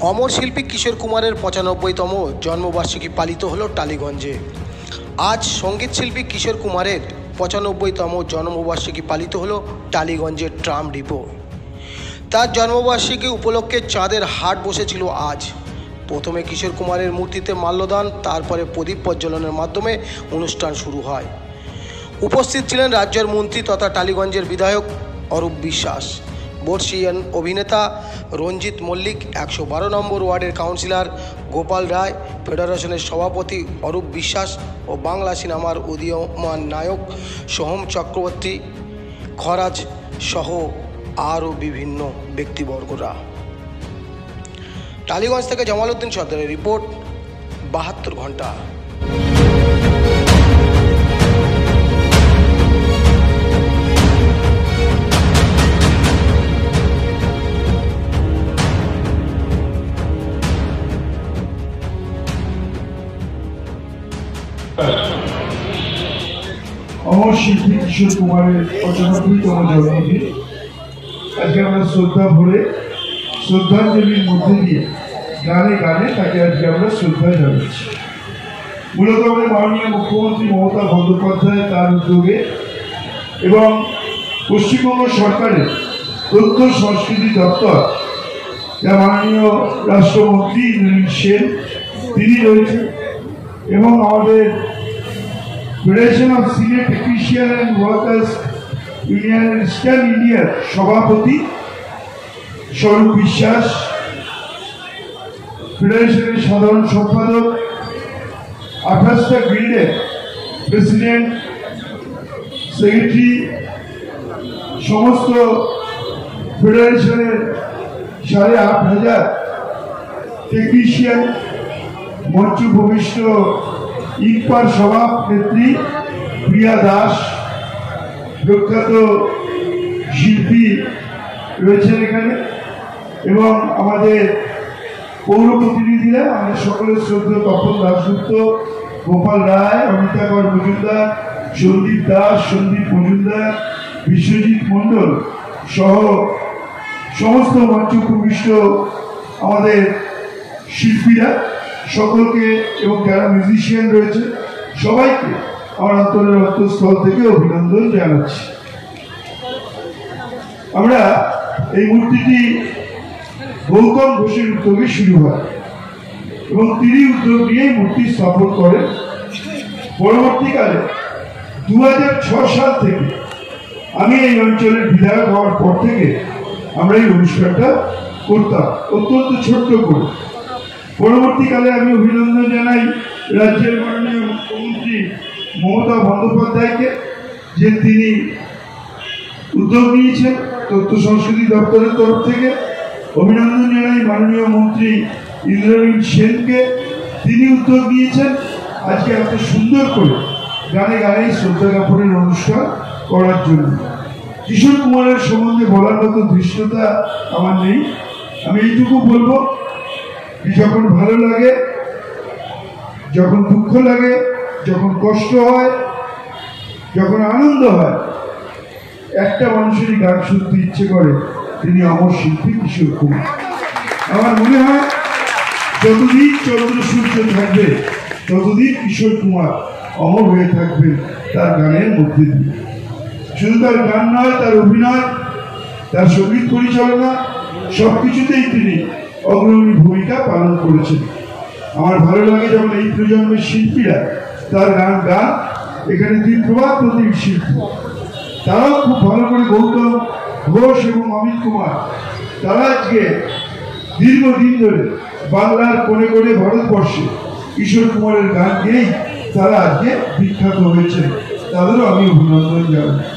অমর শিল্পী কিশোর কুমারের ৯৫তম জন্মবার্ষিকী পালিত হলো টালিগঞ্জে। আজ সঙ্গীত শিল্পী কিশোর কুমারের ৯৫তম জন্মবার্ষিকী পালিত হলো টালিগঞ্জের ট্রাম ডিপো। তার জন্মবার্ষিকী উপলক্ষে চাঁদের হাট বসেছিল আজ। প্রথমে কিশোর কুমারের মূর্তিতে মাল্যদান, তারপরে প্রদীপ প্রজ্বলনের মাধ্যমে অনুষ্ঠান শুরু হয়। উপস্থিত ছিলেন রাজ্যের মন্ত্রী তথা টালিগঞ্জের বিধায়ক অরূপ বিশ্বাস, বর্ষীয়ান অভিনেতা রঞ্জিত মল্লিক, ১১২ নম্বর ওয়ার্ডের কাউন্সিলর গোপাল রায়, ফেডারেশনের সভাপতি অরূপ বিশ্বাস ও বাংলা সিনেমার উদীয়মান নায়ক সোহম চক্রবর্তী, খরাজ সহ আরও বিভিন্ন ব্যক্তিবর্গরা। টালিগঞ্জ থেকে জামালউদ্দিন সর্দারের রিপোর্ট, ৭২ ঘন্টা। অমর শিল্পী কিশোর কুমারের ৯৫তম জন্মদিন আজকে আমরা শ্রদ্ধা ভরে শ্রদ্ধাঞ্জলির মধ্যে দিয়ে গানে গানে তাকে আজকে আমরা শ্রদ্ধা জানাচ্ছি। মূলত আমাদের মাননীয় মুখ্যমন্ত্রী মমতা বন্দ্যোপাধ্যায় তার উদ্যোগে এবং পশ্চিমবঙ্গ সরকারের তথ্য সংস্কৃতি দপ্তর, যা মাননীয় রাষ্ট্রমন্ত্রী ইন্দ্রনীল সেন তিনি রয়েছেন, এবং আমাদের federation of senior technician and workers union eastern ইন্ডিয়ার সভাপতি স্বরূপ বিশ্বাস, ফেডারেশনের সাধারণ সম্পাদক, ২৮টা গিল্ডের প্রেসিডেন্ট, সেক্রেটারি, সমস্ত ফেডারেশনের ৮,৫০০ টেকনিশিয়ান, মঞ্চ ভূমিষ্ঠ ইকপার সভানেত্রী প্রিয়া দাস, প্রখ্যাত শিল্পী রয়েছেন এখানে, এবং আমাদের পৌর প্রতিনিধিরা, আমাদের সকলের শ্রদ্ধেয় তপন দাশগুপ্ত, গোপাল রায়, অমিতাকর মজুমদার, সন্দীপ দাস, সন্দীপ মজুমদার, বিশ্বজিৎ মণ্ডল সহ সমস্ত মঞ্চ ভূমিষ্ঠ আমাদের শিল্পীরা সকলকে, এবং যারা মিউজিশিয়ান রয়েছে সবাইকে আমার অন্তরের অন্তঃস্থল থেকে অভিনন্দন জানাচ্ছি। আমরা এই মূর্তিটি গৌতম ঘোষের উদ্যোগে শুরু হয় এবং তিনি উদ্যোগ নিয়ে মূর্তি স্থাপন করেন। পরবর্তীকালে ২০০৬ সাল থেকে আমি এই অঞ্চলের বিধায়ক হওয়ার পর থেকে আমরা এই অনুষ্ঠানটা করতাম অত্যন্ত ছোট্ট করে। পরবর্তীকালে আমি অভিনন্দন জানাই রাজ্যের মাননীয় মুখ্যমন্ত্রী মমতা বন্দ্যোপাধ্যায়কে, যে তিনি উদ্যোগ নিয়েছেন তথ্য সংস্কৃতি দপ্তরের তরফ থেকে। অভিনন্দন জানাই মাননীয় মন্ত্রী ইন্দ্রনীল সেনকে, তিনি উদ্যোগ নিয়েছেন আজকে এত সুন্দর করে গানে গানে শ্রদ্ধা জ্ঞাপনের অনুষ্ঠান করার জন্য। কিশোর কুমারের সম্বন্ধে বলার মতো ধৃষ্টতা আমার নেই। আমি এইটুকু বলবো, যখন ভালো লাগে, যখন দুঃখ লাগে, যখন কষ্ট হয়, যখন আনন্দ হয়, একটা মানুষেরই গান শুনতে ইচ্ছে করে, তিনি অমর শিল্পী কিশোর কুমার। আমার মনে হয় যতদিন চন্দ্র সূর্য থাকবে ততদিন কিশোর কুমার অমর হয়ে থাকবেন তার গানের মধ্যে দিয়ে। শুধু তার গান নয়, তার অভিনয়, তার সঙ্গীত পরিচালনা, সবকিছুতেই তিনি অগ্রণী ভূমিকা পালন করেছেন। আমার ভালো লাগে যখন এই প্রজন্মের শিল্পীরা তার গান গান। এখানে ২ প্রবাদ প্রতীক শিল্পী, তারাও খুব ভালো করে, গৌতম ঘোষ এবং অমিত কুমার, তারা আজকে দীর্ঘদিন ধরে বাংলার কোণে কোণে ভারতবর্ষে কিশোর কুমারের গান গেয়েই তারা আজকে বিখ্যাত হয়েছে। তাদেরও আমি অভিনন্দন জানাই।